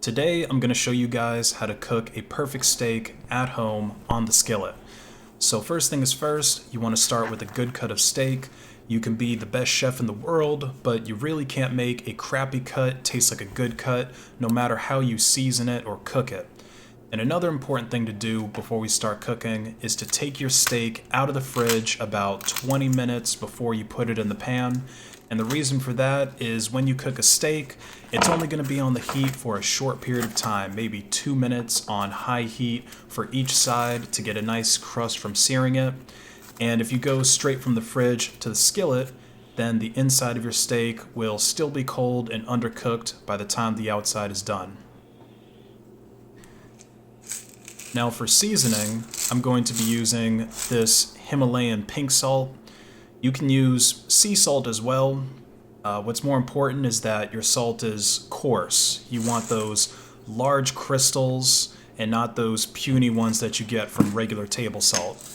Today I'm going to show you guys how to cook a perfect steak at home on the skillet. So first thing is first, you want to start with a good cut of steak. You can be the best chef in the world, but you really can't make a crappy cut taste like a good cut, no matter how you season it or cook it. And another important thing to do before we start cooking is to take your steak out of the fridge about 20 minutes before you put it in the pan. And the reason for that is when you cook a steak, it's only going to be on the heat for a short period of time, maybe 2 minutes on high heat for each side to get a nice crust from searing it. And if you go straight from the fridge to the skillet, then the inside of your steak will still be cold and undercooked by the time the outside is done. Now for seasoning, I'm going to be using this Himalayan pink salt. You can use sea salt as well. What's more important is that your salt is coarse. You want those large crystals and not those puny ones that you get from regular table salt.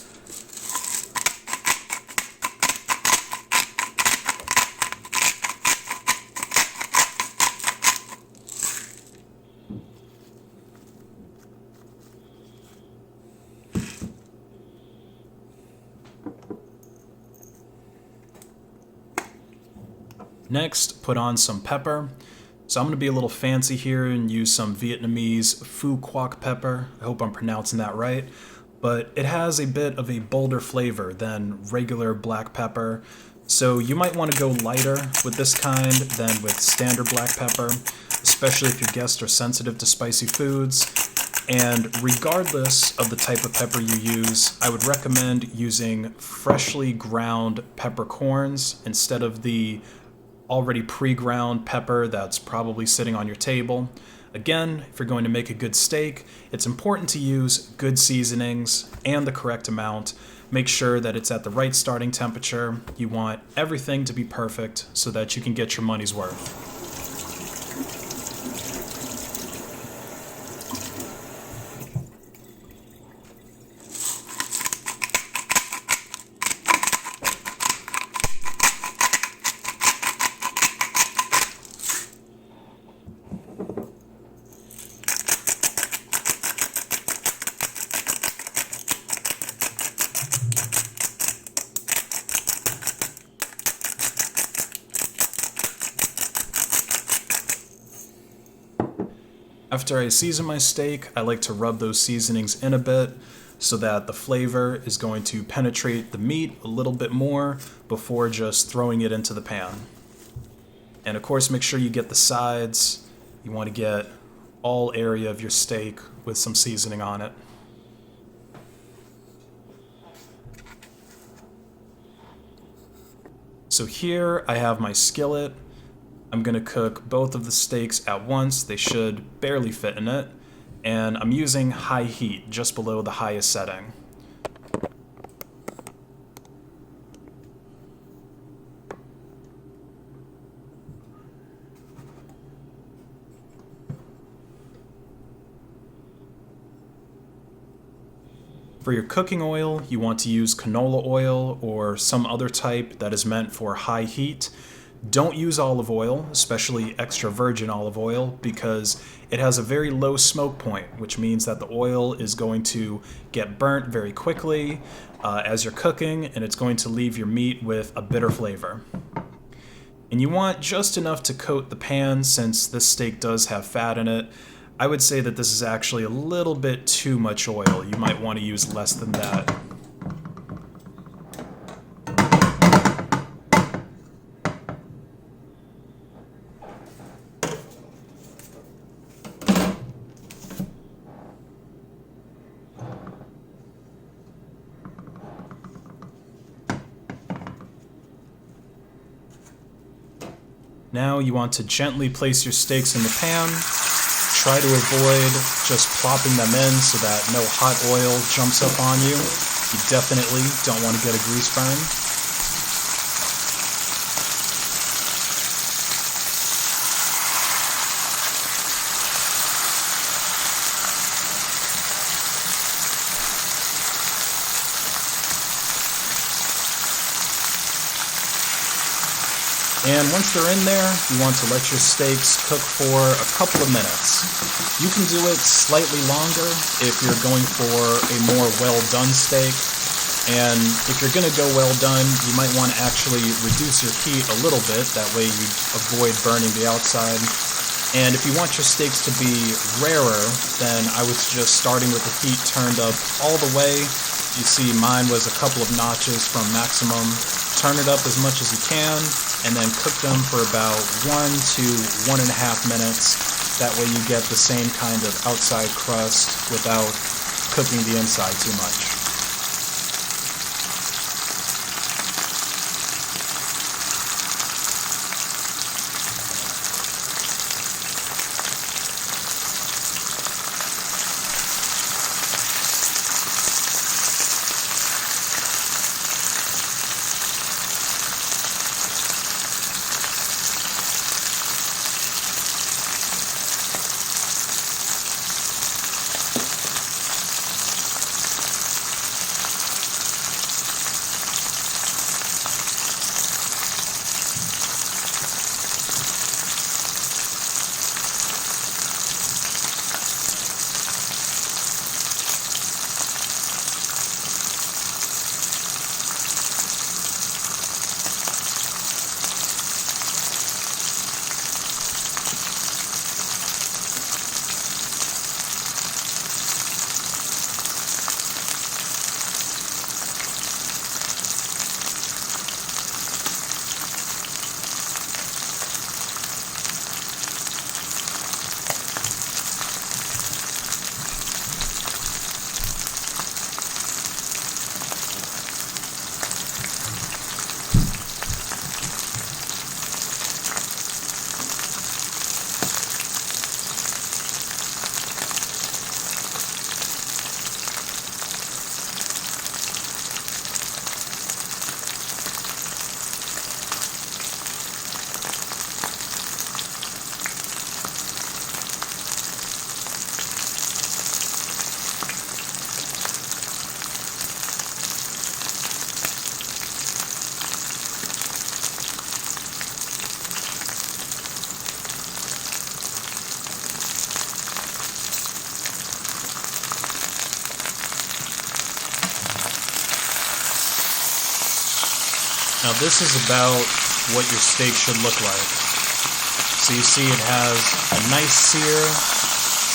Next, put on some pepper. So I'm going to be a little fancy here and use some Vietnamese phu quoc pepper. I hope I'm pronouncing that right. But it has a bit of a bolder flavor than regular black pepper. So you might want to go lighter with this kind than with standard black pepper, especially if your guests are sensitive to spicy foods. And regardless of the type of pepper you use, I would recommend using freshly ground peppercorns instead of the already pre-ground pepper that's probably sitting on your table. Again, if you're going to make a good steak, it's important to use good seasonings and the correct amount. Make sure that it's at the right starting temperature. You want everything to be perfect so that you can get your money's worth. After I season my steak, I like to rub those seasonings in a bit so that the flavor is going to penetrate the meat a little bit more before just throwing it into the pan. And of course, make sure you get the sides. You want to get all area of your steak with some seasoning on it. So here I have my skillet. I'm going to cook both of the steaks at once. They should barely fit in it. And I'm using high heat, just below the highest setting. For your cooking oil, you want to use canola oil or some other type that is meant for high heat. Don't use olive oil, especially extra virgin olive oil, because it has a very low smoke point, which means that the oil is going to get burnt very quickly as you're cooking, and it's going to leave your meat with a bitter flavor. And you want just enough to coat the pan since this steak does have fat in it. I would say that this is actually a little bit too much oil. You might want to use less than that. Now you want to gently place your steaks in the pan. Try to avoid just plopping them in so that no hot oil jumps up on you. You definitely don't want to get a grease burn. And once they're in there, you want to let your steaks cook for a couple of minutes. You can do it slightly longer if you're going for a more well-done steak. And if you're going to go well done, you might want to actually reduce your heat a little bit. That way you avoid burning the outside. And if you want your steaks to be rarer, then I would suggest starting with the heat turned up all the way. You see mine was a couple of notches from maximum. Turn it up as much as you can, and then cook them for about 1 to 1.5 minutes. That way you get the same kind of outside crust without cooking the inside too much. Now this is about what your steak should look like. So you see it has a nice sear,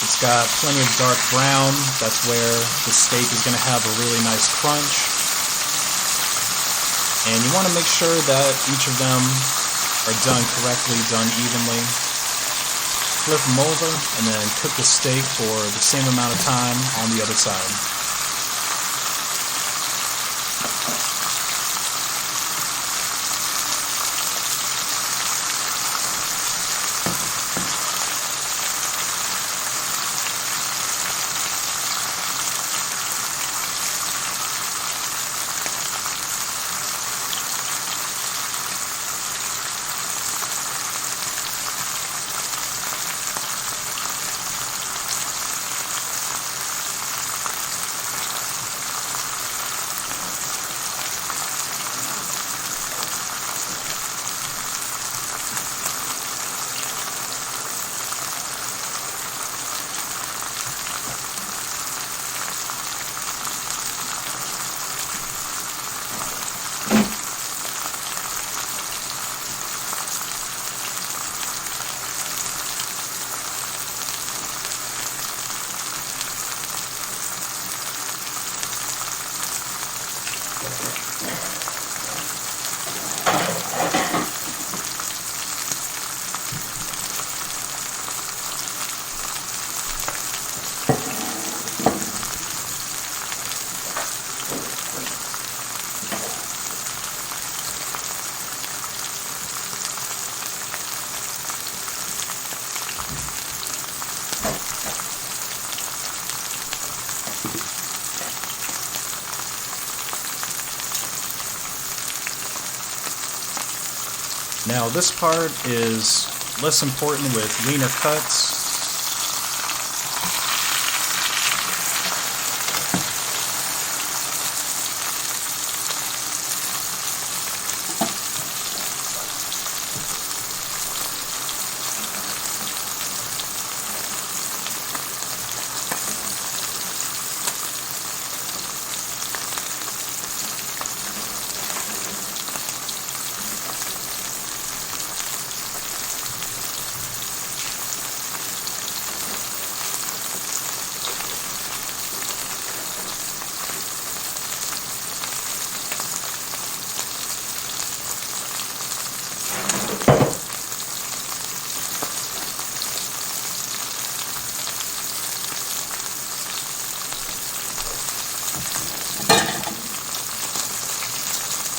it's got plenty of dark brown, that's where the steak is going to have a really nice crunch. And you want to make sure that each of them are done correctly, done evenly. Flip them over and then cook the steak for the same amount of time on the other side. Now this part is less important with leaner cuts.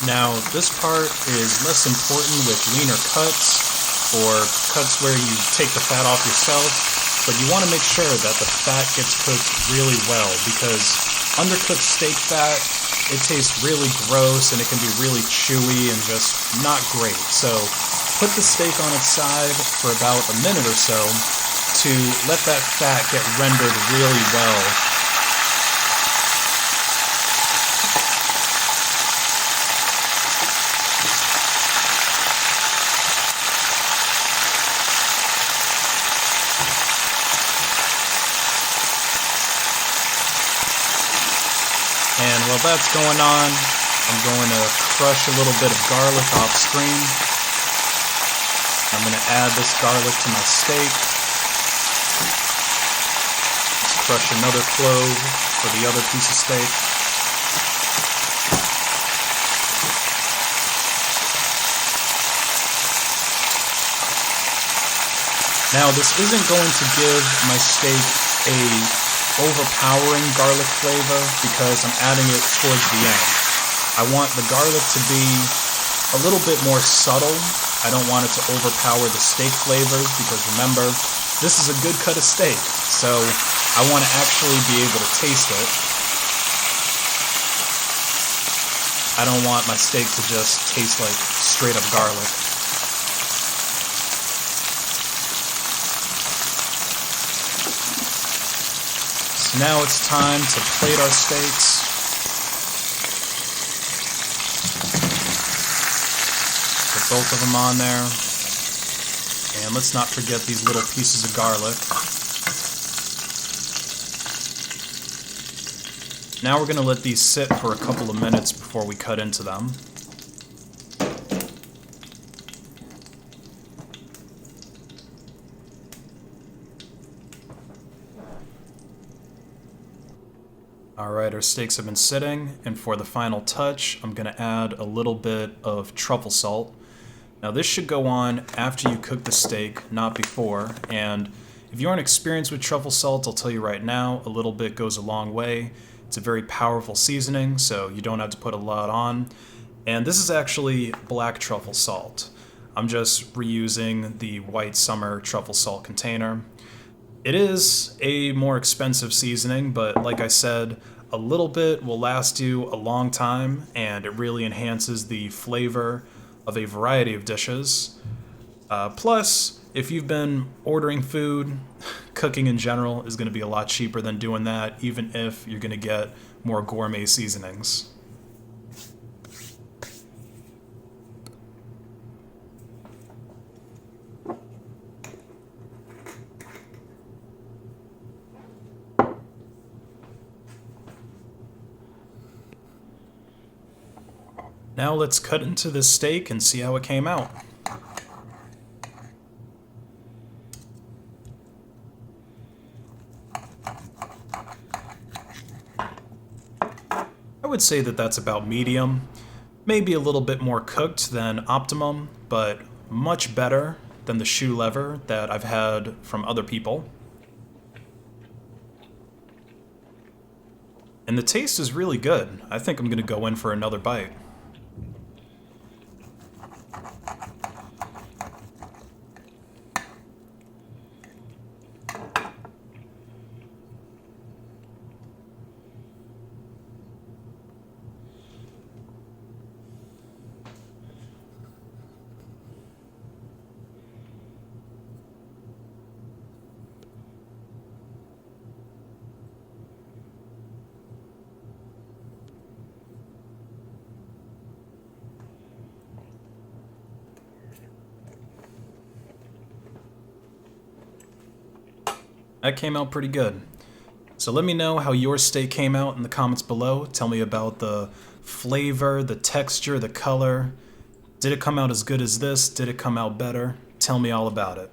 Now, this part is less important with leaner cuts or cuts where you take the fat off yourself, but you want to make sure that the fat gets cooked really well, because undercooked steak fat, it tastes really gross and it can be really chewy and just not great. So put the steak on its side for about a minute or so to let that fat get rendered really well. And while that's going on, I'm going to crush a little bit of garlic off screen. I'm going to add this garlic to my steak. Let's crush another clove for the other piece of steak. Now, this isn't going to give my steak a overpowering garlic flavor because I'm adding it towards the end. I want the garlic to be a little bit more subtle. I don't want it to overpower the steak flavors because remember, this is a good cut of steak, so I want to actually be able to taste it. I don't want my steak to just taste like straight up garlic. Now it's time to plate our steaks. Put both of them on there. And let's not forget these little pieces of garlic. Now we're going to let these sit for a couple of minutes before we cut into them. Alright, our steaks have been sitting, and for the final touch, I'm going to add a little bit of truffle salt. Now this should go on after you cook the steak, not before, and if you aren't experienced with truffle salt, I'll tell you right now, a little bit goes a long way. It's a very powerful seasoning, so you don't have to put a lot on. And this is actually black truffle salt. I'm just reusing the white summer truffle salt container. It is a more expensive seasoning, but like I said, a little bit will last you a long time, and it really enhances the flavor of a variety of dishes. Plus, if you've been ordering food, cooking in general is going to be a lot cheaper than doing that, even if you're going to get more gourmet seasonings. Now let's cut into this steak and see how it came out. I would say that that's about medium, maybe a little bit more cooked than optimum, but much better than the shoe lever that I've had from other people. And the taste is really good. I think I'm going to go in for another bite. That came out pretty good. So let me know how your steak came out in the comments below. Tell me about the flavor, the texture, the color. Did it come out as good as this? Did it come out better? Tell me all about it.